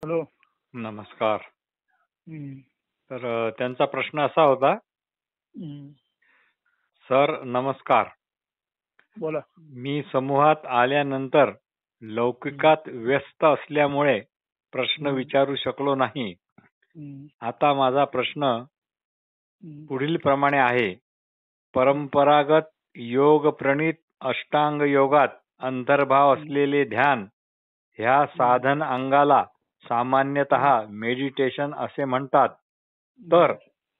Hello. नमस्कार. हम्म, तर त्यांचा प्रश्न असा होता, हम्म, सर नमस्कार. बोला. मी समूहात आल्यानंतर लौकिकात व्यस्त असल्यामुळे प्रश्न विचारू शकलो नाही. आता माझा प्रश्न पुढील प्रमाणे आहे. परंपरागत योग प्रणीत अष्टांग योगात अंतर्भाव असलेले ध्यान ह्या साधन अंगाला सामान्यतः मेडिटेशन असे म्हणतात. तर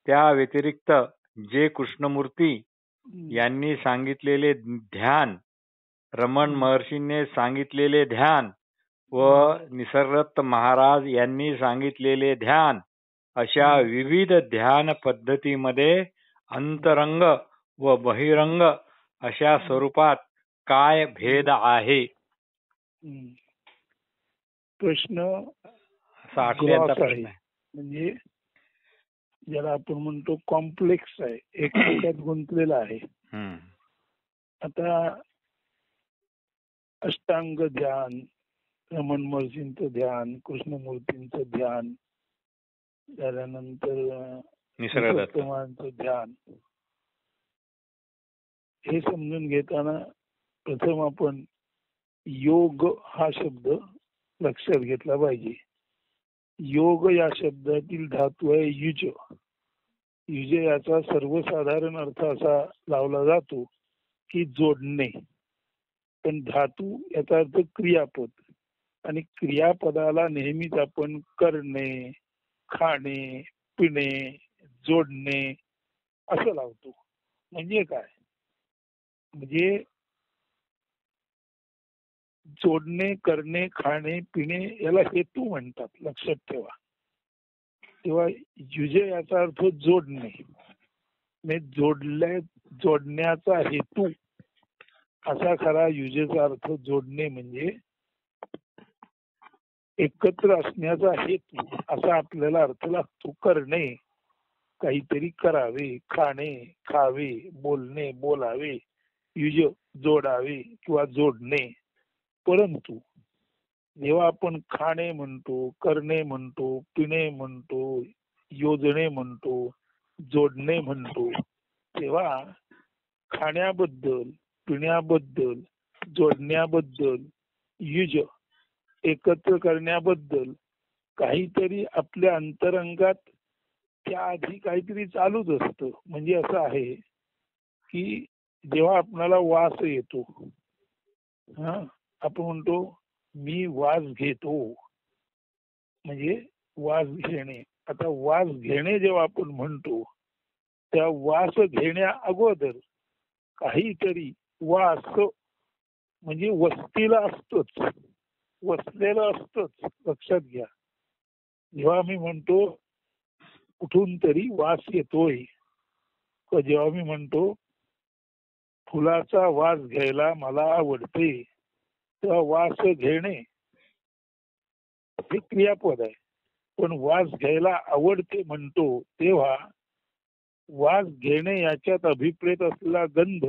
त्या व्यतिरिक्त जे कृष्णमूर्ती यांनी सांगितलेले ध्यान, रमण महर्षींनी सांगितलेले ध्यान व निसर्गदत्त महाराज यांनी सांगितलेले ध्यान अशा विविध ध्यान पद्धतीमध्ये अंतरंग व बहिरंग अशा स्वरूपात काय भेद आहे? प्रश्न असा आठल्यांचा ग्रॉस आहे, प्रश्न आहे. म्हणजे ज्याला आपण म्हणतो कॉम्प्लेक्स आहे, एक त्याच्यात गुंतलेला आहे. आता अष्टांग ध्यान, रमण महर्षींचं ध्यान, कृष्णमूर्तींचं ध्यान, त्यानंतर निसर्गदत्तांचं ध्यान, हे समजून घेताना प्रथम आपण योग हा शब्द लक्षात घेतला पाहिजे. योग या शब्दातील धातू आहे युज. युज याचा सर्वसाधारण अर्थ असा लावला जातो की जोडणे, पण धातू याचा अर्थ क्रियापद, आणि क्रियापदाला नेहमीच आपण करणे, खाणे, पिणे, जोडणे असं लावतो. म्हणजे काय? म्हणजे जोडणे, करणे, खाणे, पिणे याला हेतू म्हणतात, लक्षात ठेवा. तेव्हा युज याचा अर्थ जोडणे, जोडण्याचा हेतू असा खरा युजेचा अर्थ. जोडणे म्हणजे एकत्र असण्याचा हेतू असा आपल्याला अर्थ लागतो. करणे, काहीतरी करावे, खाणे, खावे, बोलणे, बोलावे, युज जोडावे किंवा जोडणे. परंतु जेव्हा आपण खाणे म्हणतो, करणे म्हणतो, पिणे म्हणतो, योजणे म्हणतो, जोडणे म्हणतो, तेव्हा खाण्याबद्दल, पिण्याबद्दल, जोडण्याबद्दल, युज एकत्र करण्याबद्दल काहीतरी आपल्या अंतरंगात त्याआधी काहीतरी चालूच असतं. म्हणजे असं आहे की जेव्हा आपल्याला वास येतो, आपण म्हणतो मी वास घेतो, म्हणजे वास घेणे. आता वास घेणे जेव्हा आपण म्हणतो, त्या वास घेण्या अगोदर काहीतरी वास म्हणजे वस्तीला असतोच, वसलेलं असतंच. लक्षात घ्या. जेव्हा मी म्हणतो कुठून तरी वास येतोय, जेव्हा मी म्हणतो फुलाचा वास घ्यायला मला आवडते, तेव्हा वास घेणे हे क्रियापद आहे. पण वास घ्यायला आवडते म्हणतो तेव्हा वास घेणे याच्यात अभिप्रेत असलेला गंध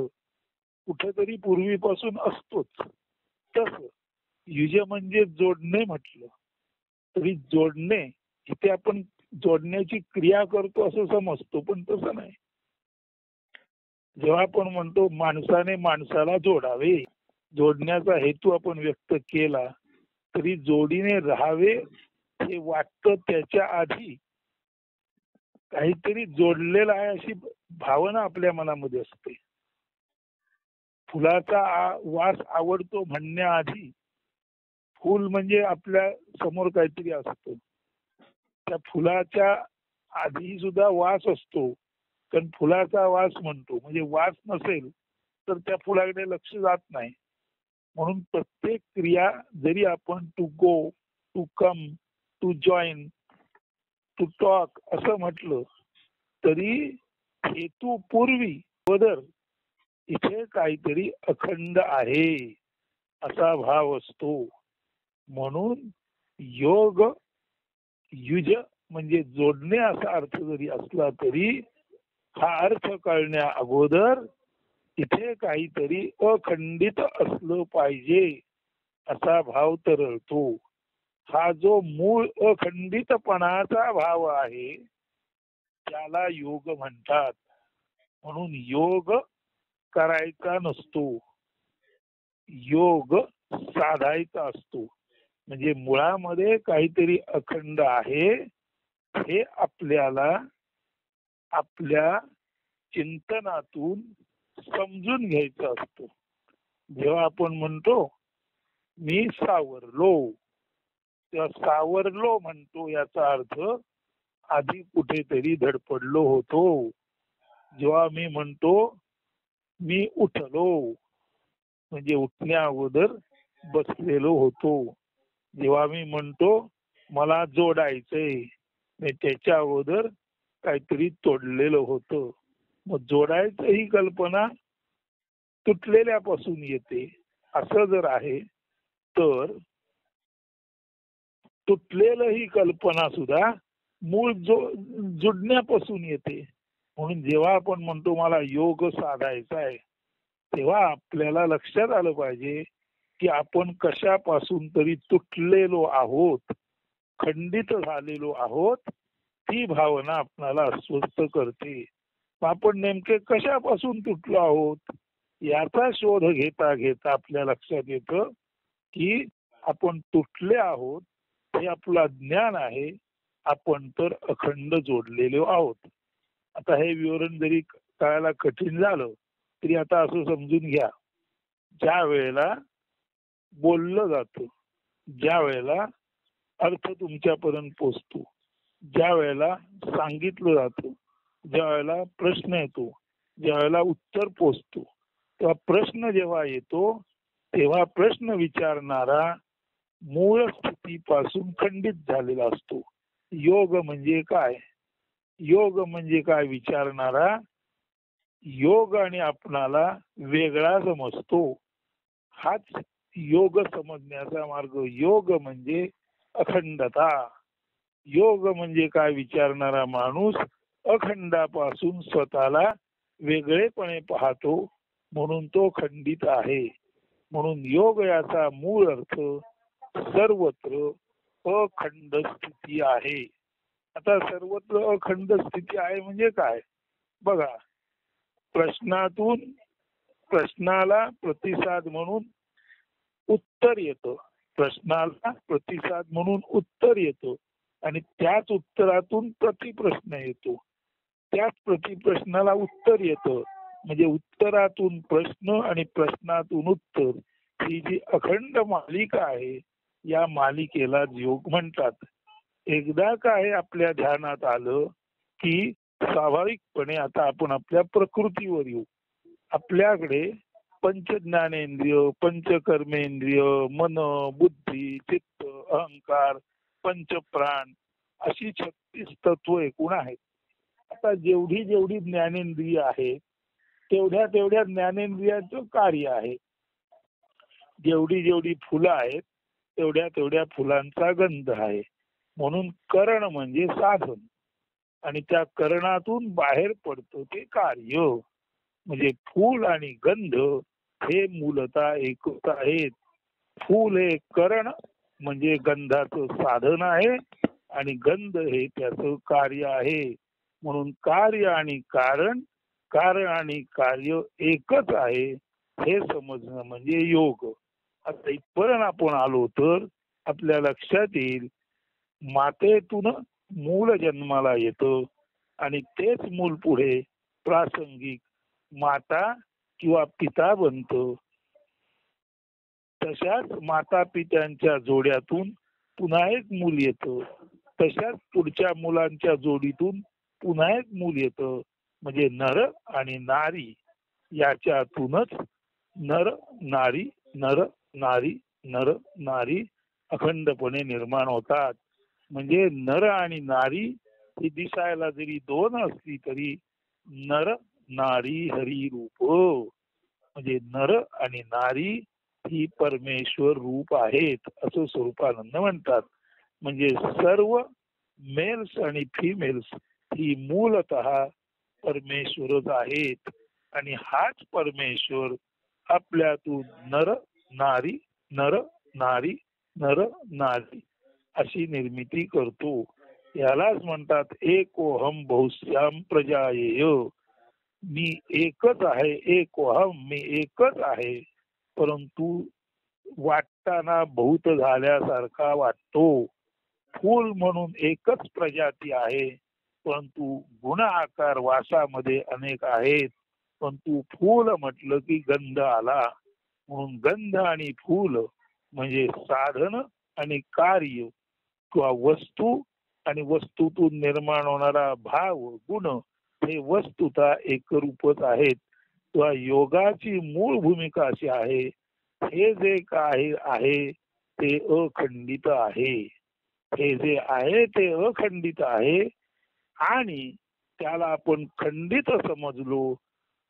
कुठेतरी पूर्वीपासून असतोच. तस युज म्हणजे जोडणे म्हटलं तरी जोडणे इथे आपण जोडण्याची क्रिया करतो असं समजतो, पण तसं नाही. जेव्हा आपण म्हणतो माणसाने माणसाला जोडावे, जोडण्याचा हेतू आपण व्यक्त केला, तरी जोडीने राहावे हे वाटतं त्याच्या आधी काहीतरी जोडलेलं आहे अशी भावना आपल्या मनामध्ये असते. फुलाचा वास आवडतो म्हणण्याआधी फुल म्हणजे आपल्या समोर काहीतरी असतं, त्या फुलाच्या आधी सुद्धा वास असतो. कारण फुलाचा वास म्हणतो, म्हणजे वास नसेल तर त्या फुलाकडे लक्ष जात नाही. म्हणून प्रत्येक क्रिया जरी आपण to go, to come, to join, to talk असं म्हटलं तरी हेतू पूर्वी बदल इथे काहीतरी अखंड आहे असा भाव असतो. म्हणून योग युज म्हणजे जोडणे असा अर्थ जरी असला तरी हा अर्थ कळण्या अगोदर इथे काहीतरी अखंडित असलं पाहिजे असा भाव तरळतो. हा जो मूळ अखंडितपणाचा भाव आहे त्याला योग म्हणतात. म्हणून योग करायचा नसतो, योग साधायचा असतो. म्हणजे मुळामध्ये काहीतरी अखंड आहे हे आपल्याला आपल्या चिंतनातून समजून घ्यायचं असतं. जेव्हा आपण म्हणतो मी सावरलो, तेव्हा सावरलो म्हणतो याचा अर्थ आधी कुठेतरी धडपडलो होतो. जेव्हा मी म्हणतो मी उठलो म्हणजे उठण्या अगोदर बसलेलो होतो. जेव्हा मी म्हणतो मला जोडायचंय त्याच्या अगोदर काहीतरी तोडलेलं होतं. मग जोडायचं ही कल्पना तुटलेल्यापासून येते असं जर आहे तर तुटलेलं ही कल्पना सुद्धा मूळ जुडण्यापासून येते. म्हणून जेव्हा आपण म्हणतो मला योग साधायचा आहे तेव्हा आपल्याला लक्षात आलं पाहिजे की आपण कशापासून तरी तुटलेलो आहोत, खंडित झालेलो आहोत. ती भावना आपल्याला अस्वस्थ करते. आपण नेमके कशापासून तुटलो आहोत याचा शोध घेता घेता आपल्या लक्षात येतं की आपण तुटले आहोत हे आपलं ज्ञान आहे. आपण तर अखंड जोडलेलो आहोत. आता हे विवरण जरी कळायला कठीण झालं तरी आता असं समजून घ्या, ज्या वेळेला बोललं जातं, ज्या वेळेला अर्थ तुमच्यापर्यंत पोचतो, ज्या वेळेला सांगितलं जातं, ज्या वेळेला प्रश्न येतो, ज्या वेळेला उत्तर पोचतो, तेव्हा प्रश्न जेव्हा येतो तेव्हा प्रश्न विचारणारा मूळ स्थितीपासून खंडित झालेला असतो. योग म्हणजे काय, योग म्हणजे काय विचारणारा योग आणि आपणाला वेगळा समजतो. हाच योग समजण्याचा मार्ग. योग म्हणजे अखंडता. योग म्हणजे काय विचारणारा माणूस अखंडापासून स्वतःला वेगळेपणे पाहतो म्हणून तो खंडित आहे. म्हणून योग याचा मूळ अर्थ सर्वत्र अखंड स्थिती आहे. आता सर्वत्र अखंड स्थिती आहे म्हणजे काय बघा, प्रश्नाला प्रतिसाद म्हणून उत्तर येतं, प्रश्नाला प्रतिसाद म्हणून उत्तर येतं आणि त्याच उत्तरातून प्रतिप्रश्न येतो, त्याच प्रतिप्रश्नाला उत्तर येतं. म्हणजे उत्तरातून प्रश्न आणि प्रश्नातून उत्तर ही जी अखंड मालिका आहे या मालिकेला योग म्हणतात. एकदा काय आपल्या ध्यानात आलं की स्वाभाविकपणे आता आपण आपल्या प्रकृतीवर येऊ. आपल्याकडे पंच ज्ञानेंद्रिय, पंच कर्मेंद्रिय, मन, बुद्धी, चित्त, अहंकार, पंचप्राण अशी 36 तत्व एकूण आहेत. आता जेवढी जेवढी ज्ञानेंद्रिय आहेत तेवढ्या तेवढ्या ज्ञानेंद्रियाचं कार्य आहे. जेवढी जेवढी फुलं आहेत तेवढ्या तेवढ्या फुलांचा गंध आहे. म्हणून करण म्हणजे साधन आणि त्या करणातून बाहेर पडतो ते कार्य. म्हणजे फूल आणि गंध हे मूलतः एकच आहेत. फूल हे करण म्हणजे गंधाचं साधन आहे आणि गंध हे त्याचं कार्य आहे. म्हणून कार्य आणि कारण, कारण आणि कार्य एकच आहे हे समजणं म्हणजे योग. आता इथपर्यंत आपण आलो तर आपल्या लक्षात येईल मातेतून मूल जन्माला येतं आणि तेच मूल पुढे प्रासंगिक माता किंवा पिता बनतं. तशाच माता पित्यांच्या जोड्यातून पुन्हा एक मूल येतं, तशाच पुढच्या मुलांच्या जोडीतून पुन्हा एक मूल येतं. म्हणजे नर आणि नारी याच्यातूनच नर नारी नर नारी नर नारी अखंडपणे निर्माण होतात. म्हणजे नर आणि नारी ही दिसायला जरी दोन असली तरी नर नारी हरी रूप. म्हणजे नर आणि नारी ही परमेश्वर रूप आहेत असं स्वरूपानंद म्हणतात. म्हणजे सर्व मेल्स आणि फिमेल्स ही मूलतः परमेश्वरच आहेत आणि हाच परमेश्वर आपल्यातून नर नारी नर नारी नर नारी अशी निर्मिती करतो. यालाच म्हणतात एकोहम बहुश्याम प्रजायेय. मी एकच आहे, एकोहम मी एकच आहे, परंतु वाटताना बहुत झाल्यासारखा वाटतो. फूल म्हणून एकच प्रजाती आहे, परंतु गुण आकार वासामध्ये अनेक आहेत. परंतु फूल म्हटलं की गंध आला, म्हणून गंध आणि फूल म्हणजे साधन आणि कार्य किंवा वस्तू आणि वस्तूतून निर्माण होणारा भाव गुण हे वस्तुता एकरूपच आहेत. किंवा योगाची मूळ भूमिका अशी आहे, हे जे काय आहे ते अखंडित आहे. हे जे आहे ते अखंडित आहे आणि त्याला आपण खंडित समजलो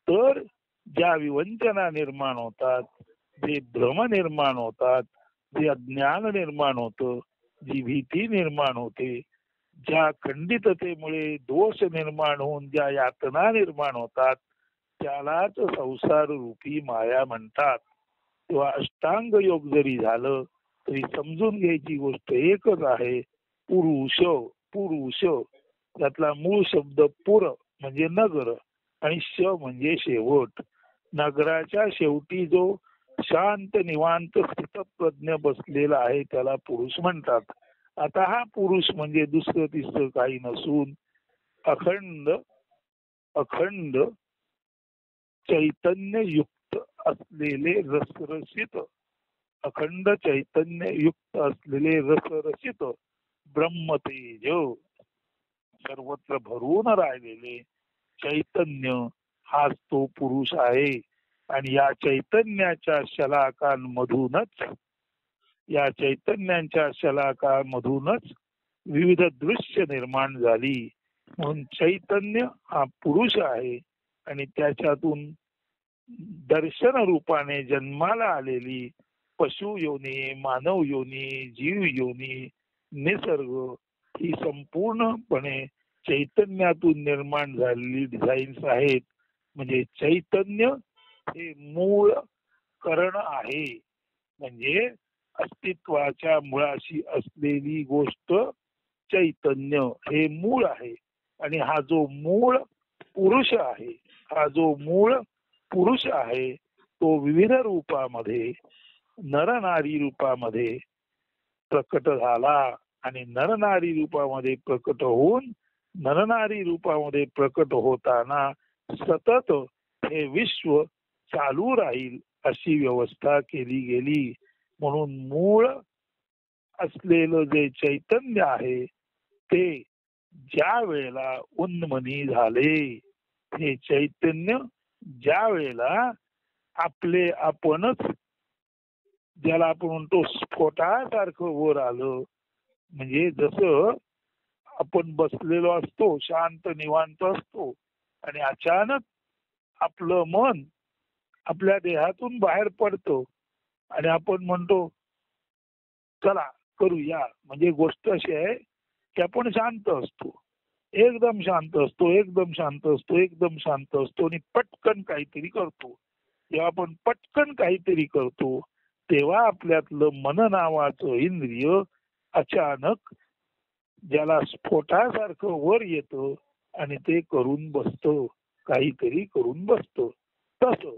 तर ज्या विवंचना निर्माण होतात, जे भ्रम निर्माण होतात, जे अज्ञान निर्माण होतं, जी भीती निर्माण होते, ज्या खंडिततेमुळे दोष निर्माण होऊन ज्या यातना निर्माण होतात त्यालाच संसार रूपी माया म्हणतात. किंवा अष्टांग योग जरी झालं तरी समजून घ्यायची गोष्ट एकच आहे, पुरुष. पुरुष त्यातला मूळ शब्द पुर म्हणजे नगर आणि श म्हणजे शेवट. नगराच्या शेवटी जो शांत निवांत स्थितप्रज्ञ बसलेला आहे त्याला पुरुष म्हणतात. आता हा पुरुष म्हणजे दुसरं तिसरं काही नसून अखंड अखंड चैतन्य युक्त असलेले रसरसित, अखंड चैतन्य युक्त असलेले रसरसित ब्रह्मतेज, सर्वत्र भरून राहिलेले चैतन्य हाच तो पुरुष आहे. आणि या चैतन्याच्या शलाकांमधूनच, या चैतन्यांच्या शलाकांमधूनच विविध दृश्य निर्माण झाली. म्हणून चैतन्य हा पुरुष आहे आणि त्याच्यातून दर्शन रूपाने जन्माला आलेली पशु योनी, मानव योनी, जीव योनी, निसर्ग ही संपूर्णपणे चैतन्यातून निर्माण झालेली डिझाईन्स आहेत. म्हणजे चैतन्य हे मूळ करण आहे, म्हणजे अस्तित्वाच्या मुळाशी असलेली गोष्ट चैतन्य हे मूळ आहे. आणि हा जो मूळ पुरुष आहे, हा जो मूळ पुरुष आहे तो विविध रूपामध्ये नरनारी रूपामध्ये प्रकट झाला. आणि नरनारी रूपामध्ये प्रकट होऊन नरनारी रूपामध्ये प्रकट होताना सतत हे विश्व चालू राहील अशी व्यवस्था केली गेली. म्हणून मूळ असलेलं जे चैतन्य आहे ते ज्या वेळेला उन्मनी झाले, हे चैतन्य ज्या वेळेला आपले आपणच, ज्याला आपण म्हणतो स्फोटासारखं वर आलं, म्हणजे जसं आपण बसलेलो असतो शांत निवांत असतो आणि अचानक आपलं मन आपल्या देहातून बाहेर पडतं आणि आपण म्हणतो चला करूया. म्हणजे गोष्ट अशी आहे की आपण शांत असतो, एकदम शांत असतो, एकदम शांत असतो, एकदम शांत असतो आणि पटकन काहीतरी करतो. जेव्हा आपण पटकन काहीतरी करतो तेव्हा आपल्यातलं मन नावाचं इंद्रिय अचानक ज्याला स्फोटासारखं वर येतं आणि ते करून बसतं, काहीतरी करून बसतं. तसं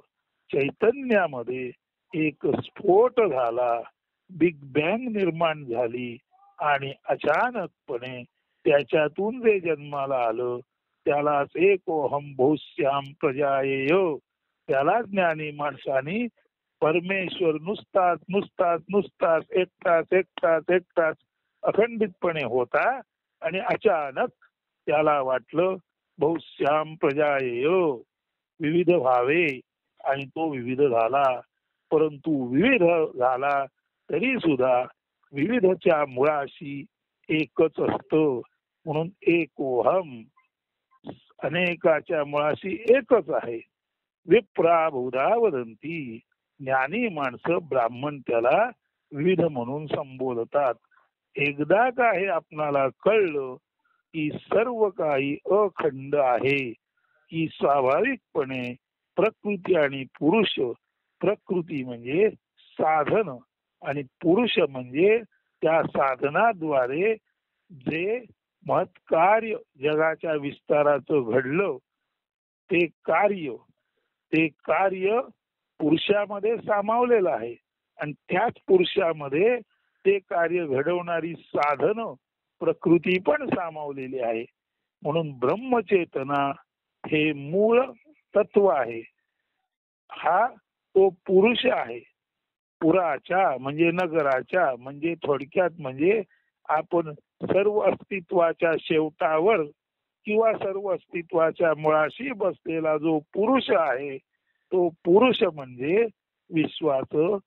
चैतन्यामध्ये एक स्फोट झाला, बिग बँग निर्माण झाली आणि अचानकपणे त्याच्यातून जे जन्माला आलं त्यालाच एकोहम बहुश्याम प्रजायेय, त्याला ज्ञानी माणसानी परमेश्वर नुसताच नुसताच नुसताच एकटाच एकटाच एकटाच अखंडितपणे होता आणि अचानक त्याला वाटलं बहुश्याम प्रजायेय, विविध व्हावे आणि तो विविध झाला. परंतु विविध झाला तरी सुद्धा विविधच्या मुळाशी एकच असतं. म्हणून एकोहम अनेकाच्या मुळाशी एकच आहे. विप्रा बहुधा वदंती, ज्ञानी माणसं ब्राह्मण त्याला विविध म्हणून संबोधतात. एकदा का हे आपणाला कळलं की सर्व काही अखंड आहे, की स्वाभाविकपणे प्रकृती आणि पुरुष, प्रकृती म्हणजे साधन आणि पुरुष म्हणजे त्या साधनाद्वारे जे महत्कार्य जगाच्या विस्ताराचं घडलं ते कार्य पुरुषामध्ये सामावलेलं आहे आणि त्याच पुरुषामध्ये ते कार्य घडवणारी साधन प्रकृती पण सामावलेली आहे. म्हणून ब्रह्मचेतना हे मूळ तत्व आहे. हा तो पुरुष आहे. पुराच्या म्हणजे नगराच्या म्हणजे थोडक्यात म्हणजे आपण सर्व अस्तित्वाच्या शेवटावर किंवा सर्व अस्तित्वाच्या मुळाशी बसलेला जो पुरुष आहे तो पुरुष म्हणजे विश्वाचं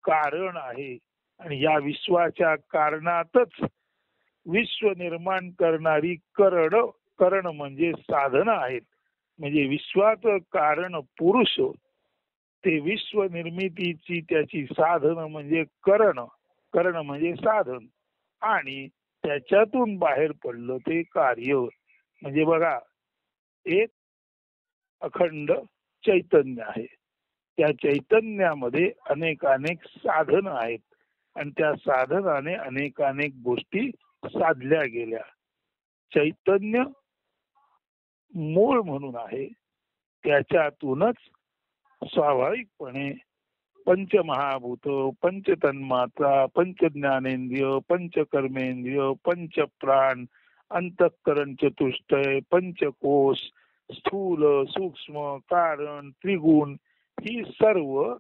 कारण आहे. आणि या विश्वाच्या कारणातच विश्व निर्माण करणारी करण म्हणजे साधनं आहेत. म्हणजे विश्वाचं कारण पुरुष, ते विश्व निर्मितीची त्याची साधन म्हणजे करण म्हणजे साधन, आणि त्याच्यातून बाहेर पडलं ते कार्य. म्हणजे बघा, एक अखंड चैतन्य आहे. त्या चैतन्यामध्ये अनेक साधन आहेत आणि त्या साधनाने अनेक गोष्टी साधल्या गेल्या. चैतन्य मूळ म्हणून आहे. त्याच्यातूनच स्वाभाविकपणे पंचमहाभूत, पंचतन्मात्रा, पंचज्ञानेंद्रिय, पंचकर्मेंद्रिय, पंचप्राण, अंतःकरण चतुष्टय, पंचकोश, स्थूल, सूक्ष्म, कारण, त्रिगुण ही सर्व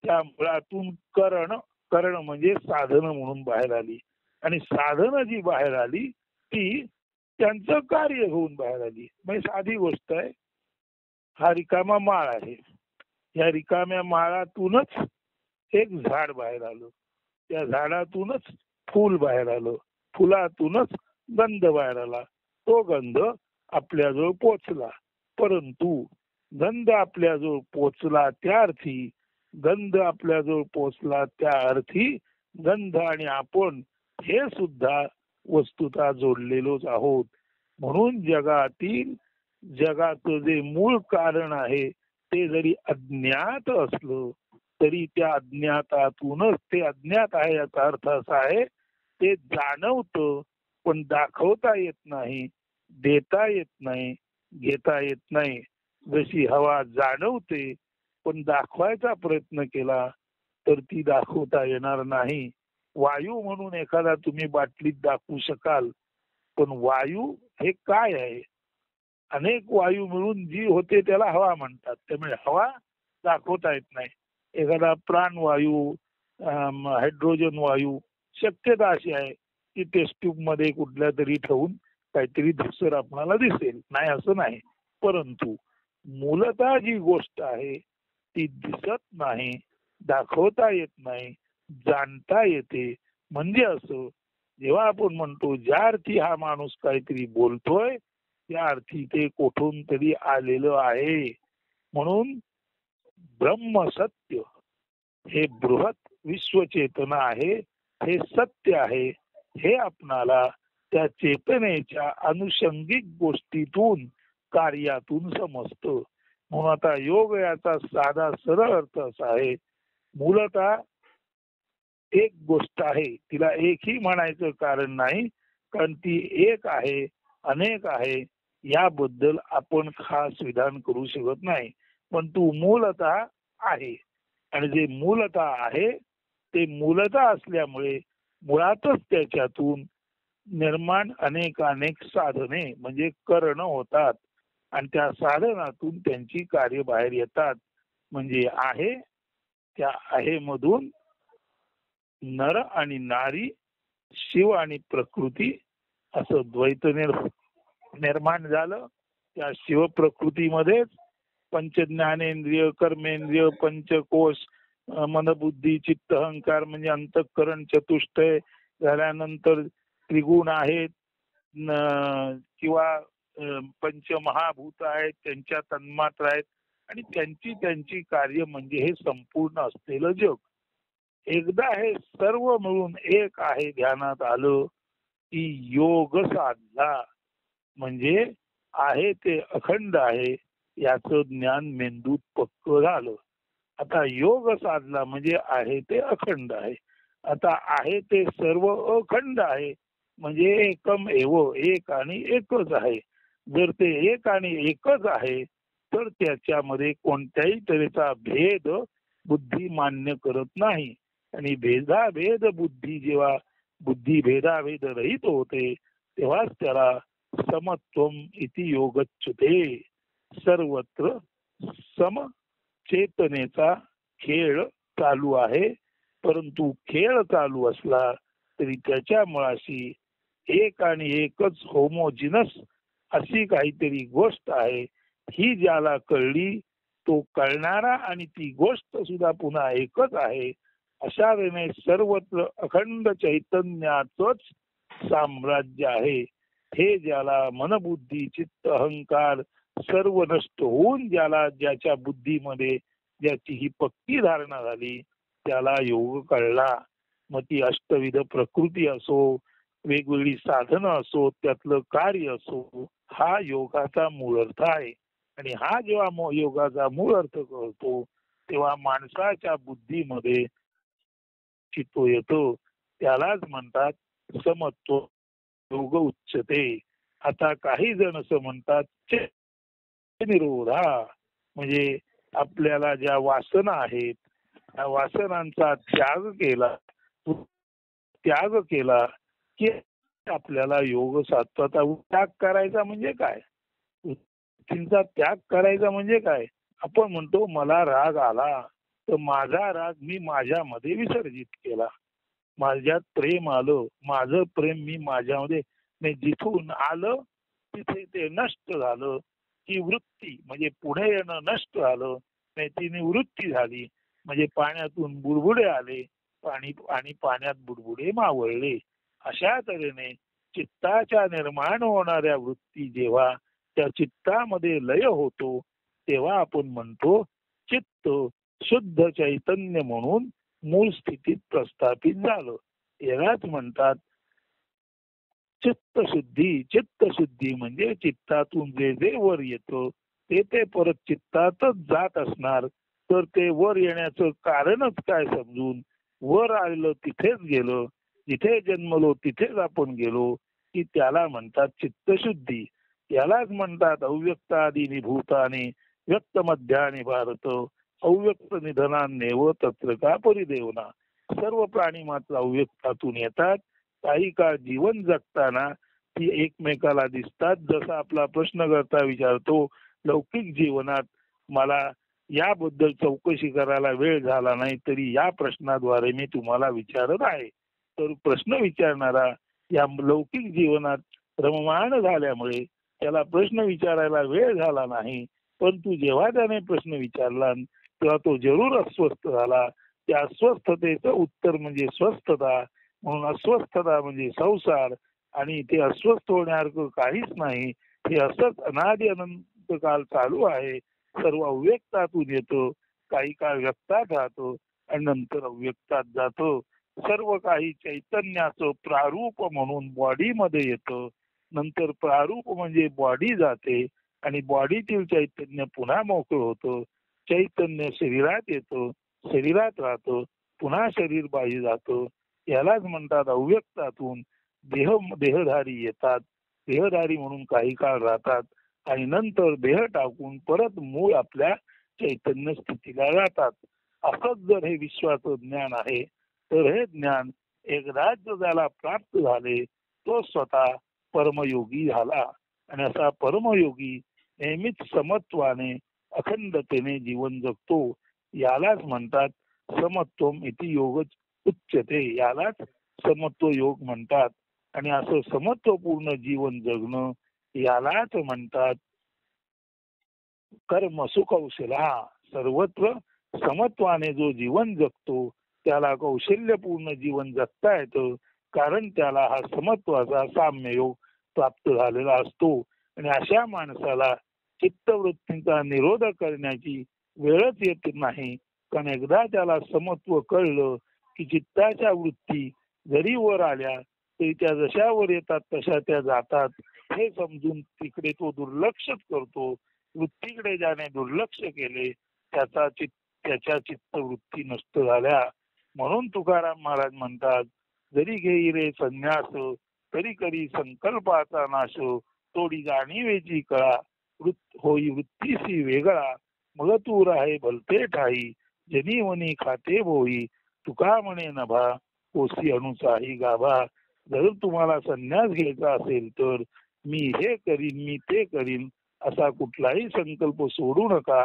त्या मुळातून करण म्हणजे साधन म्हणून बाहेर आली. आणि साधनं जी बाहेर आली ती त्यांचं कार्य होऊन बाहेर आली. म्हणजे साधी गोष्ट आहे, हा रिकामा माळ आहे. या रिकाम्या माळातूनच एक झाड बाहेर आलं. त्या झाडातूनच फूल बाहेर आलं. फुलातूनच गंध बाहेर आला. तो गंध आपल्याजवळ पोचला. परंतु गंध आपल्याजवळ पोचला त्या अर्थी, गंध आपल्याजवळ पोचला त्या अर्थी गंध आणि आपण हे सुद्धा वस्तुतः जोडलेलोच आहोत. म्हणून जगाचं जे मूळ कारण आहे ते जरी अज्ञात असलं तरी त्या अज्ञातातूनच, ते अज्ञात आहे याचा अर्थ असा आहे ते जाणवतं पण दाखवता येत नाही, देता येत नाही, घेता येत नाही. जशी हवा जाणवते पण दाखवायचा प्रयत्न केला तर ती दाखवता येणार नाही. वायू म्हणून एखादा तुम्ही बाटलीत दाखवू शकाल, पण वायू हे काय आहे? अनेक वायू मिळून जी होते त्याला हवा म्हणतात. त्यामुळे हवा दाखवता येत नाही. एखादा प्राणवायू, हायड्रोजन वायू, शक्यता अशी आहे की टेस्ट ट्यूब मध्ये कुठल्या तरी ठेवून काहीतरी धूसर आपल्याला दिसेल, नाही असं नाही. परंतु मूलतः जी गोष्ट आहे ती दिसत नाही, दाखवता येत नाही, जाणता येते. म्हणजे असं जेव्हा आपण म्हणतो ज्या अर्थी हा माणूस काहीतरी बोलतोय त्या अर्थी ते कोठून तरी आलेलं आहे. म्हणून ब्रह्म सत्य हे बृहत विश्वचेतना आहे, हे सत्य आहे, हे आपणाला त्या चेतनेच्या अनुषंगिक गोष्टीतून, कार्यातून समजतं. म्हणून आता योग याचा साधा सरळ अर्थ असा आहे, मूलतः एक गोष्ट आहे, तिला एकही म्हणायचं कारण नाही, कारण ती एक आहे, अनेक आहे याबद्दल आपण खास विधान करू शकत नाही. पण तू मूलतः आहे आणि जे मूलतः आहे ते मूलतः असल्यामुळे मुळातच त्याच्यातून निर्माण अनेक साधने म्हणजे करणं होतात आणि त्या साधनातून त्यांची कार्य बाहेर येतात. म्हणजे आहे त्या आहे मधून नर आणि नारी, शिव आणि प्रकृती असं द्वैत निर्माण झालं. त्या शिव प्रकृतीमध्येच पंचज्ञानेंद्रिय, कर्मेंद्रिय, पंचकोश, मनबुद्धी, चित्त, अहंकार म्हणजे अंतःकरण चतुष्टय झाल्यानंतर त्रिगुण आहेत किंवा पंचमहाभूत आहेत, त्यांच्या तन्मात्रा आहेत आणि त्यांची कार्य म्हणजे हे संपूर्ण असलेलं जग. एकदा हे सर्व मिळून एक आहे ध्यानात आलं की योग साधला म्हणजे आहे ते अखंड आहे याचं ज्ञान मेंदूत पक्क झालं. आता योग साधला म्हणजे आहे ते अखंड आहे. आता आहे ते सर्व अखंड आहे, म्हणजे एकम एव, एक आणि एकच आहे. जर ते एक आणि एकच आहे तर त्याच्यामध्ये कोणत्याही तऱ्हेचा भेद बुद्धी मान्य करत नाही. आणि भेदाभेद बुद्धी जेव्हा बुद्धी भेदाभेद रहित होते तेव्हाच त्याला समत्वम इति योगच्युते. सर्वत्र समचेतनेचा खेळ चालू आहे, परंतु खेळ चालू असला तरी त्याच्या मुळाशी एक आणि एकच होमोजिनस अशी काहीतरी गोष्ट आहे. ही ज्याला कळली तो कळणारा आणि ती गोष्ट सुद्धा पुन्हा एकच आहे. अशा वेळेने सर्वत्र अखंड चैतन्याचंच साम्राज्य आहे. हे ज्याला मनबुद्धी चित्त अहंकार सर्व नष्ट होऊन ज्याला ज्याच्या बुद्धीमध्ये ज्याची ही पक्की धारणा झाली त्याला योग कळला. मग ती अष्टविध प्रकृती असो, वेगवेगळी साधनं असो, त्यातलं कार्य असो, हा योगाचा मूळ अर्थ आहे. आणि हा जेव्हा योगाचा मूळ अर्थ कळतो तेव्हा माणसाच्या बुद्धीमध्ये चित्तो येतो, त्यालाच म्हणतात समत्व योग उच्चते. आता काही जण असं म्हणतात निरोधा, म्हणजे आपल्याला ज्या वासना आहेत त्या वासनांचा त्याग केला की आपल्याला योग साधता. त्याग करायचा म्हणजे काय? वृत्तींचा त्याग करायचा म्हणजे काय? आपण म्हणतो मला राग आला तर माझा राग मी माझ्यामध्ये विसर्जित केला. माझ्यात प्रेम आलं, माझं प्रेम मी माझ्यामध्ये जिथून आलं तिथे ते नष्ट झालं. ही वृत्ती म्हणजे पुढे येणं नष्ट झालं, नाही ती निवृत्ती झाली. म्हणजे पाण्यातून बुडबुडे आले आणि पाण्यात बुडबुडे मावळले. अशा तऱ्हेने चित्ताच्या निर्माण होणाऱ्या वृत्ती जेव्हा त्या चित्तामध्ये लय होतो तेव्हा आपण म्हणतो चित्त शुद्ध चैतन्य म्हणून मूळ स्थितीत प्रस्थापित झालं. यालाच म्हणतात चित्तशुद्धी. चित्तशुद्धी म्हणजे चित्तातून जे जे वर येतं ते परत चित्तातच जात असणार. तर ते वर येण्याचं कारणच काय समजून वर आलेलं तिथेच गेलं, जिथे जन्मलो तिथेच आपण गेलो की त्याला म्हणतात चित्तशुद्धी. यालाच म्हणतात अव्यक्तादीनी भूतानी व्यक्त मध्यानी भारत अव्यक्त निधनान्नेव तत्र का परिदेवना. सर्व प्राणी मात्र अव्यक्तातून येतात. काही काळ जीवन जगताना ती एकमेकाला दिसतात. जसा आपला प्रश्नकर्ता विचारतो लौकिक जीवनात मला याबद्दल चौकशी करायला वेळ झाला नाही तरी या प्रश्नाद्वारे मी तुम्हाला विचारत आहे. तर प्रश्न विचारणारा या लौकिक जीवनात रममाण झाल्यामुळे त्याला प्रश्न विचारायला वेळ झाला नाही, परंतु जेव्हा त्याने प्रश्न विचारला तेव्हा तो जरूर अस्वस्थ झाला. त्या अस्वस्थतेचं उत्तर म्हणजे स्वस्थता. म्हणून अस्वस्थता म्हणजे संसार. आणि ते अस्वस्थ होण्यासारखं काहीच नाही. हे असंच अनादि अनंत काल चालू आहे. सर्व अव्यक्तातून येतो, काही काळ व्यक्तात राहतो आणि नंतर अव्यक्तात जातो. सर्व काही चैतन्याचं प्रारूप म्हणून बॉडीमध्ये येतं. नंतर प्रारूप म्हणजे बॉडी जाते आणि बॉडीतील चैतन्य पुन्हा मोकळं होतं. चैतन्य शरीरात येतं, शरीरात राहतं, पुन्हा शरीर बाहेर जातं. यालाच म्हणतात अव्यक्तातून देहधारी येतात. देहधारी म्हणून काही काळ राहतात आणि नंतर देह टाकून परत मूळ आपल्या चैतन्य स्थितीला जातात. असंच जर हे विश्वाचं ज्ञान आहे तर हे ज्ञान एकदाच ज्याला प्राप्त झाले तो स्वतः परमयोगी झाला. आणि असा परमयोगी नेहमीच समत्वाने अखंडतेने जीवन जगतो. यालाच म्हणतात समत्वम इति योग उच्चते. यालाच समत्व योग म्हणतात. आणि असं समत्वपूर्ण जीवन जगणं यालाच म्हणतात कर्म सुकौशला. सर्वत्र समत्वाने जो जीवन जगतो त्याला कौशल्यपूर्ण जीवन जगता येतं, कारण त्याला हा समत्वाचा साम्ययोग प्राप्त झालेला असतो. आणि अशा माणसाला चित्तवृत्तींचा निरोध करण्याची वेळच येत नाही. कारण एकदा त्याला समत्व कळलं की चित्ताच्या वृत्ती जरी वर आल्या तरी त्या जशा वर येतात तशा त्या जातात. हे समजून तिकडे तो दुर्लक्षच करतो. वृत्तीकडे ज्याने दुर्लक्ष केले त्याच्या चित्तवृत्ती नष्ट झाल्या. म्हणून तुकाराम महाराज म्हणतात, जरी घेई रे संन्यास तरी करी संकल्पाचा नाश, तोडी जाणीवेची कळा होई वृत्तीसी वेगळा, मग तू राहे भलते ठाई जनीवनी खाते भोई, तुका म्हणे नभा कोसी अणुचाही गाभा. जर तुम्हाला संन्यास घ्यायचा असेल तर मी हे करीन मी ते करीन असा कुठलाही संकल्प सोडू नका.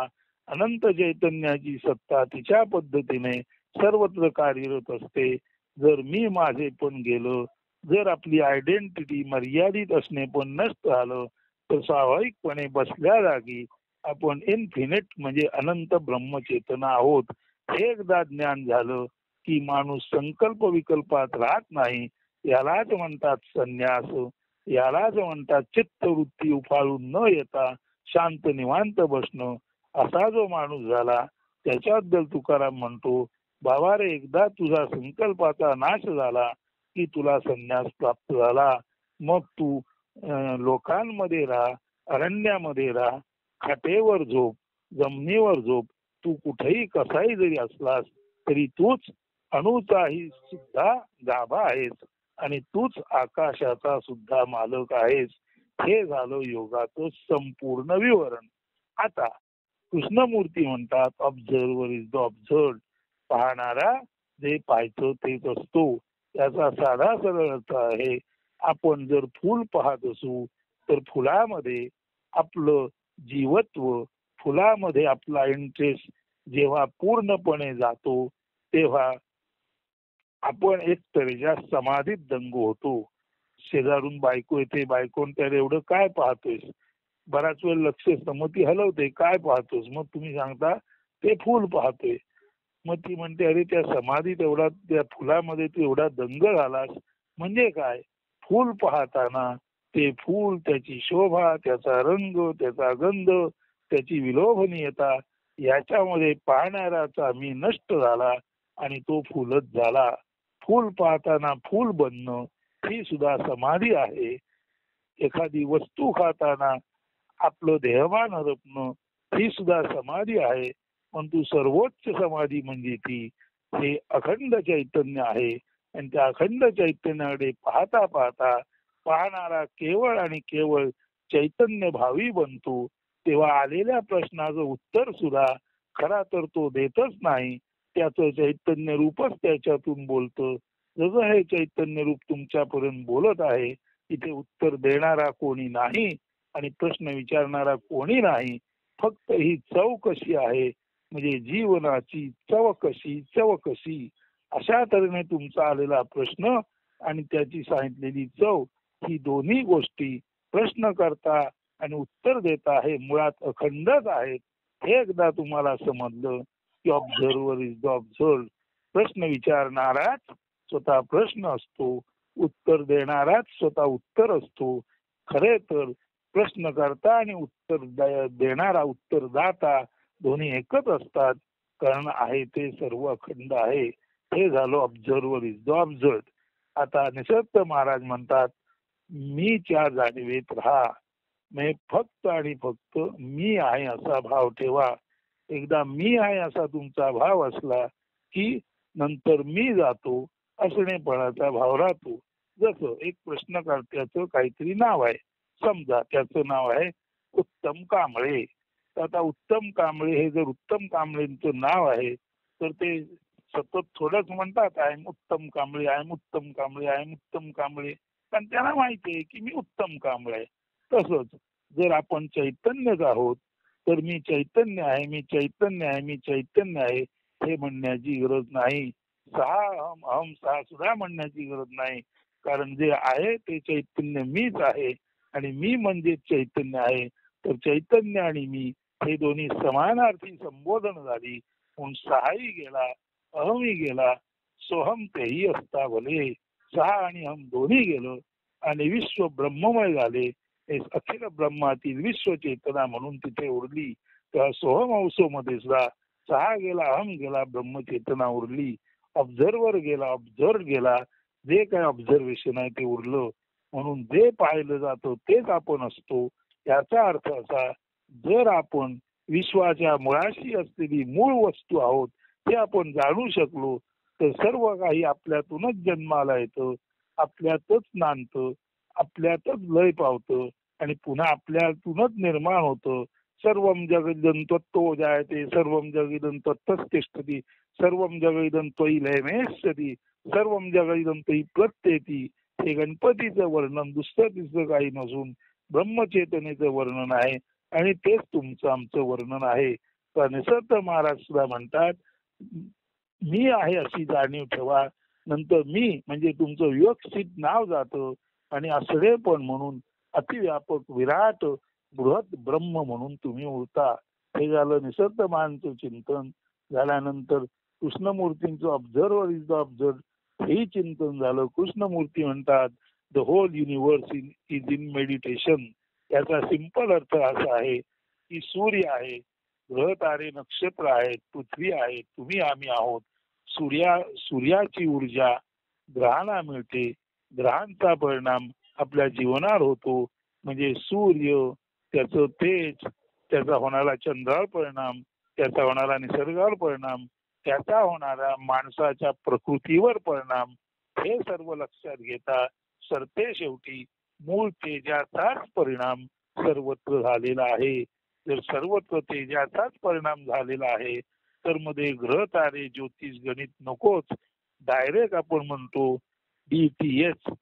अनंत चैतन्याची सत्ता तिच्या पद्धतीने सर्वत्र कार्यरत असते. जर मी माझे पण गेलं, जर आपली आयडेंटिटी मर्यादित असणे पण नष्ट झालं, तर स्वाभाविकपणे बसल्या जागी आपण इन्फिनिट म्हणजे अनंत ब्रह्मचेतना आहोत. हे एकदा ज्ञान झालं की माणूस संकल्प विकल्पात राहत नाही. यालाच म्हणतात संन्यास. यालाच म्हणतात चित्तवृत्ती उफाळून न येता शांत निवांत बसणं. असा जो माणूस झाला त्याच्याबद्दल तुकाराम म्हणतो, बाबा रे, एकदा तुझा संकल्पाचा नाश झाला की तुला संन्यास प्राप्त झाला. मग तू लोकांमध्ये राहा, अरण्यामध्ये राहा, खाटेवर झोप, जमिनीवर झोप, तू कुठेही कसाही जरी असलास तरी तूच अणुचाही सुद्धा गाभा आहेस आणि तूच आकाशाचा सुद्धा मालक आहेस. हे झालं योगाचं संपूर्ण विवरण. आता कृष्णमूर्ती म्हणतात, ऑब्झर्वर इज द ऑब्झर्व्ड. पाहणारा जे पाहतो तेच असतो. याचा साधा सरळ अर्थ आहे, आपण जर फूल पाहत असू तर फुलामध्ये आपलं जीवत्व, फुलामध्ये आपला इंटरेस्ट जेव्हा पूर्णपणे जातो तेव्हा आपण एक तऱ्हेच्या समाधीत दंग होतो. शेजारून बायको येते, बायकोन त्याला एवढं काय पाहतोयस, बराच वेळ लक्ष समती हलवते, काय पाहतोस, मग तुम्ही सांगता ते फूल पाहतोय. मग ती म्हणते, अरे त्या समाधीत एवढा, त्या फुलामध्ये तू एवढा दंग झालास म्हणजे काय? फूल पाहताना ते फूल, त्याची शोभा, त्याचा रंग, त्याचा गंध, त्याची विलोभनीयता याच्यामध्ये पाहणाऱ्याचा मी नष्ट झाला आणि तो फुलच झाला. फूल पाहताना फूल बनणं ही सुद्धा समाधी आहे. एखादी वस्तू खाताना आपलं देहभान हरपणं ही सुद्धा समाधी आहे. परंतु सर्वोच्च समाधी म्हणजे ती हे अखंड चैतन्य आहे. आणि त्या अखंड चैतन्याकडे पाहता पाहता पाहणारा केवळ आणि केवळ चैतन्य भावी बनतो. तेव्हा आलेल्या प्रश्नाचं उत्तर सुद्धा खरा तर तो देतच नाही, त्याचं चैतन्य रूपच त्याच्यातून बोलतं. जसं हे चैतन्य रूप तुमच्यापर्यंत बोलत आहे, इथे उत्तर देणारा कोणी नाही आणि प्रश्न विचारणारा कोणी नाही. फक्त ही चव कशी आहे, म्हणजे जीवनाची चव कशी, चव कशी, अशा तऱ्हेने तुमचा आलेला प्रश्न आणि त्याची सांगितलेली चव, ही दोन्ही गोष्टी प्रश्न करता आणि उत्तर देता हे मुळात अखंडच आहेत. हे एकदा तुम्हाला समजलं की ऑब्झर्वर इज द ऑब्झर्व्ड. प्रश्न विचारणाराच स्वतः प्रश्न असतो, उत्तर देणाराच स्वतः उत्तर असतो. खरे तर प्रश्नकर्ता आणि उत्तर देणारा, उत्तरदाता दोन्ही एकच असतात, कारण आहे ते सर्व अखंड आहे. हे झालं ऑब्झर्वर इज द ऑब्झर्व्ड. आता निसर्ग महाराज म्हणतात, मीच्या जाणीवेत राहा. म्हणजे फक्त आणि फक्त मी आहे असा भाव ठेवा. एकदा मी आहे असा तुमचा भाव असला की नंतर मी जातो असणेपणाचा भाव राहतो. जसं एक प्रश्नकर्त्याचं काहीतरी नाव आहे, समजा त्याचं नाव आहे उत्तम कांबळे. तर आता उत्तम कांबळे हे जर उत्तम कांबळेंचं नाव आहे तर ते सतत थोडंच म्हणतात, आय एम उत्तम कांबळे, आय एम उत्तम कांबळे, आय एम उत्तम कांबळे, कारण त्यांना माहिती आहे की मी उत्तम कांबळे आहे. तसंच जर आपण चैतन्यच आहोत तर मी चैतन्य आहे, मी चैतन्य आहे, मी चैतन्य आहे हे म्हणण्याची गरज नाही. सहा अहम, अहम सहा सुद्धा म्हणण्याची गरज नाही, कारण जे आहे ते चैतन्य मीच आहे आणि मी म्हणजे चैतन्य आहे. तर चैतन्य आणि मी हे दोन्ही समानार्थी संबोधन झाली. म्हणून सहाही गेला, अहमही गेला, सोहम तेही असता भले. सहा आणि अहम दोन्ही गेलं आणि विश्व ब्रह्ममय झाले. अखिल ब्रह्मातील विश्व चेतना म्हणून तिथे उरली. तेव्हा सोहम अवसो मध्ये सुद्धा सहा गेला, अहम गेला, ब्रह्मचेतना उरली. ऑब्झर्वर गेला, ऑब्झर्व गेला, जे काय ऑब्झर्वेशन आहे ते उरलं. म्हणून जे पाहिलं जातं तेच आपण असतो. याचा अर्थ असा, जर आपण विश्वाच्या मुळाशी असलेली मूळ वस्तू आहोत हे आपण जाणू शकलो तर सर्व काही आपल्यातूनच जन्माला येतं, आपल्यातच नांदतं, आपल्यातच लय पावतं आणि पुन्हा आपल्यातूनच निर्माण होतं. सर्वं जगदिदं त्वत्तो जायते, सर्वं जगदिदं त्वत्तच तिष्ठति, सर्वं जगदिदं त्वयि लयमेष्यति, सर्वं जगदिदं त्वयि प्रत्येति. हे गणपतीचं वर्णन दुसरं तिसरं काही नसून ब्रह्मचेतनेचं वर्णन आहे आणि तेच तुमचं आमचं वर्णन आहे. तर निसर्ग महाराज सुद्धा म्हणतात, मी आहे अशी जाणीव ठेवा. नंतर मी म्हणजे तुमचं विवक्षित नाव जातं आणि असडे पण म्हणून अतिव्यापक विराट बृहत ब्रह्म म्हणून तुम्ही उरता. हे झालं निसर्ग मानचं चिंतन. झाल्यानंतर कृष्णमूर्तींचं ऑब्झर्वर इज द ऑब्झर्व हेही चिंतन झालं. कृष्णमूर्ती म्हणतात the whole universe is in meditation. याचा सिंपल अर्थ असा आहे की सूर्य आहे, ग्रह तारे नक्षत्र आहेत, पृथ्वी आहे, तुम्ही आम्ही आहोत. सूर्याची ऊर्जा ग्रहांना मिळते, ग्रहांचा परिणाम आपल्या जीवनावर होतो. म्हणजे सूर्य, त्याचं तेज, त्याचा होणारा चंद्रावर परिणाम, त्याचा होणारा निसर्गावर परिणाम, त्याचा होणारा माणसाच्या प्रकृतीवर परिणाम, हे सर्व लक्षात घेता सरते शेवटी मूळ तेजाचाच परिणाम सर्वत्र झालेला आहे. जर सर्वत्र तेजाचाच परिणाम झालेला आहे तर मध्ये ग्रह तारे ज्योतिष गणित नकोच. डायरेक्ट आपण म्हणतो DTS,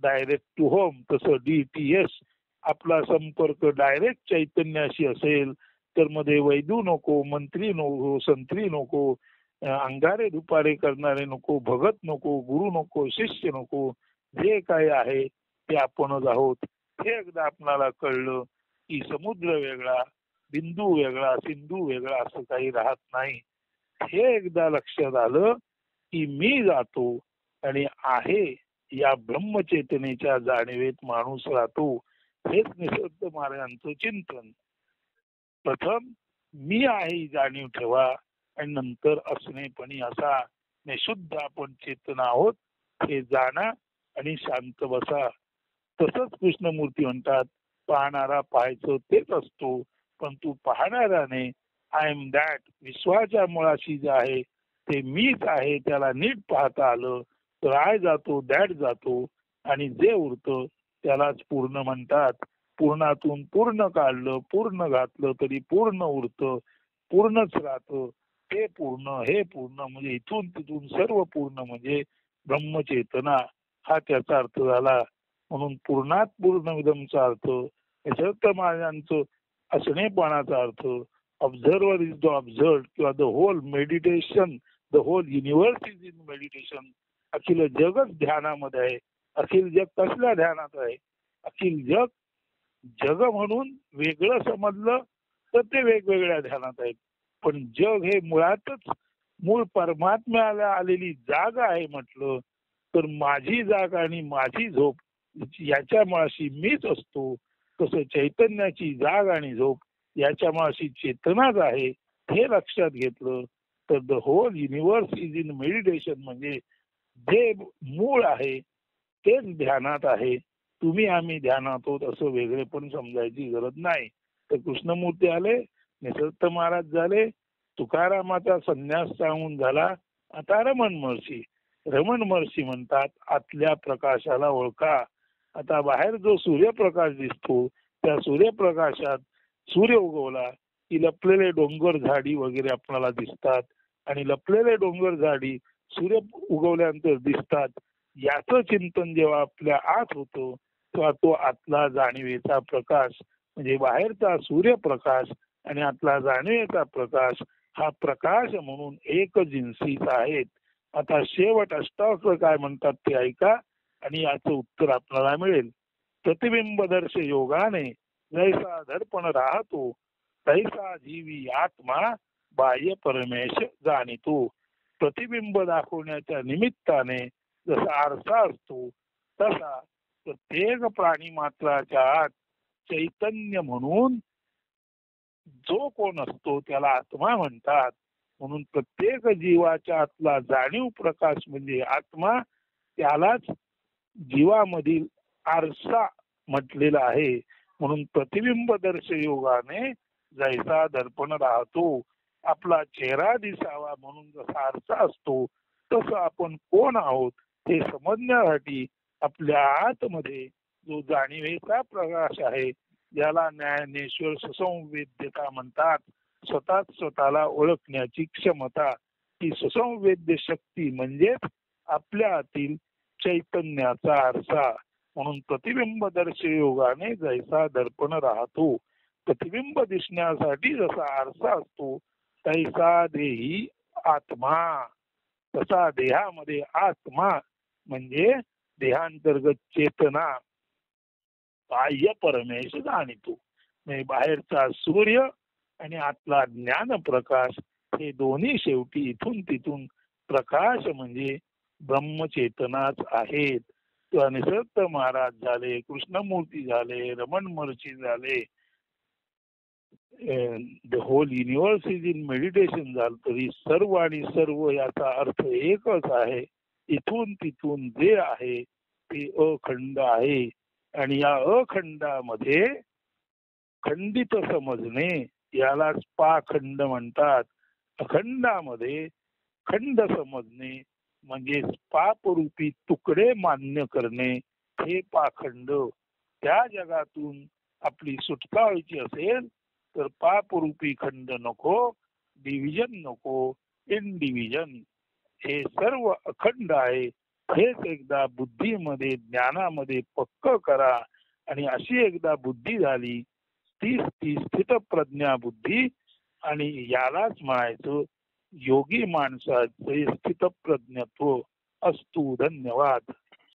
डायरेक्ट टू होम, तसं DTS आपला संपर्क डायरेक्ट चैतन्याशी असेल तर मध्ये वैदू नको, मंत्री नको, संत्री नको, अंगारे दुपारे करणारे नको, भगत नको, गुरु नको, शिष्य नको. जे काय आहे ते आपणच आहोत. हे एकदा आपणाला कळलं की समुद्र वेगळा, बिंदू वेगळा, सिंधू वेगळा असं काही राहत नाही. हे एकदा लक्षात आलं की मी जातो आणि आहे या ब्रह्मचेतनेच्या जाणीवेत माणूस राहतो. हेच निसर्ग महाराजांचं चिंतन. प्रथम मी आहे ही जाणीव ठेवा आणि नंतर असणेपणी असा. शुद्ध आपण चेतन आहोत हे जाणा आणि शांत बसा. तसंच कृष्णमूर्ती म्हणतात, पाहणारा पाहायचं तेच असतो, पण तू पाहणाराने आय एम दॅट विश्वाच्या मुळाशी जे आहे ते मीच आहे त्याला नीट पाहता आलं तर आय जातो, दॅट जातो आणि जे उरतं त्यालाच पूर्ण म्हणतात. पूर्णातून पूर्ण काढलं, पूर्ण घातलं तरी पूर्ण उरतं, पूर्णच राहतं. हे पूर्ण, हे पूर्ण म्हणजे इथून तिथून सर्व पूर्ण म्हणजे ब्रह्मचेतना हा त्याचा अर्थ झाला. म्हणून पूर्णात पूर्णविदमचा अर्थ, निसर्ग महाराजांचं असणेपणाचा अर्थ, ऑब्झर्वर इज द ऑब्झर्व किंवा the whole meditation, the whole universe is in meditation. अखिल जगच ध्यानामध्ये आहे. अखिल जग कसल्या ध्यानात आहे? अखिल जग जग म्हणून वेगळं समजलं तर ते वेगवेगळ्या ध्यानात आहेत. पण जग हे मुळातच मूळ परमात्म्याला आलेली जाग आहे म्हटलं तर माझी जाग आणि माझी झोप याच्या मुळाशी मीच असतो. तसं चैतन्याची जाग आणि झोप याच्या मुळाशी चेतनाच आहे. हे लक्षात घेतलं तर the whole universe is in meditation म्हणजे जे मूळ आहे तेच ध्यानात आहे. तुम्ही आम्ही ध्यानात आहोत असं वेगळे पण समजायची गरज नाही. तर कृष्णमूर्ती आले, निसर्ग महाराज झाले, तुकारामाचा संन्यास सांगून झाला. आता रमण महर्षी. रमण महर्षी म्हणतात आतल्या प्रकाशाला ओळखा. आता बाहेर जो सूर्यप्रकाश दिसतो त्या सूर्यप्रकाशात सूर्य उगवला की लपलेले डोंगर झाडी वगैरे आपल्याला दिसतात आणि लपलेले डोंगर झाडी सूर्य उगवल्यानंतर दिसतात. याचं चिंतन जेव्हा आपल्या आत होतं तेव्हा तो आतला जाणीवेचा प्रकाश म्हणजे बाहेरचा सूर्यप्रकाश आणि आतला जाणीवेचा प्रकाश हा प्रकाश म्हणून एक जिन्सीच आहेत. आता शेवट अष्टावक्र काय म्हणतात ते ऐका आणि याचं उत्तर आपल्याला मिळेल. प्रतिबिंबदर्श योगाने जैसा दर्पण राहतो तैसा जीवी आत्मा बाह्य परमेश जाणीतो. प्रतिबिंब दाखवण्याच्या निमित्ताने जसा आरसा असतो तसा प्रत्येक प्राणी मात्राच्या आत चैतन्य म्हणून जो कोण असतो त्याला आत्मा म्हणतात. म्हणून प्रत्येक जीवाच्या आतला जाणीव प्रकाश म्हणजे आत्मा, त्यालाच जीवामधील आरसा म्हटलेला आहे. म्हणून प्रतिबिंबदर्श योगाने जैसा दर्पण राहतो, आपला चेहरा दिसावा म्हणून जसा आरसा असतो तसं आपण कोण आहोत हे समजण्यासाठी आपल्या आतमध्ये जो जाणीवेचा प्रकाश आहे, ज्याला ज्ञानेश्वर सुसंवेद्यता म्हणतात, स्वतःला ओळखण्याची क्षमता, ही सुसंवेद्य शक्ती म्हणजेच आपल्या आतील चैतन्याचा आरसा. म्हणून प्रतिबिंबदर्शी योगाने जैसा दर्पण राहतो, प्रतिबिंब दिसण्यासाठी जसा आरसा असतो, तैसा देही आत्मा, तसा देहामध्ये आत्मा म्हणजे देहांतर्गत चेतना, बाह्य परमेश जाणितो. म्हणजे बाहेरचा सूर्य आणि आतला ज्ञान प्रकाश हे दोन्ही शेवटी इथून तिथून प्रकाश म्हणजे ब्रह्मचेतनाच आहेत. निसर्ग महाराज झाले, कृष्णमूर्ती झाले, रमण महर्षी झाले, the whole universe is in meditation झालं, तरी सर्व आणि सर्व याचा अर्थ एकच आहे. इथून तिथून जे आहे ते अखंड आहे. आणि या अखंडामध्ये खंडित समजणे यालाच पाखंड म्हणतात. अखंडामध्ये खंड समजणे म्हणजे पापरूपी तुकडे मान्य करणे हे पाखंड. त्या जगातून आपली सुटका व्हायची असेल तर पापरूपी खंड नको, डिव्हिजन नको, इनडिव्हिजन हे सर्व अखंड आहे. हेच एकदा बुद्धीमध्ये ज्ञानामध्ये पक्क करा. आणि अशी एकदा बुद्धी झाली ती स्थित प्रज्ञा बुद्धी. आणि यालाच म्हणायचं योगी माणसाचे स्थितप्रज्ञत्व. अस्तु. धन्यवाद.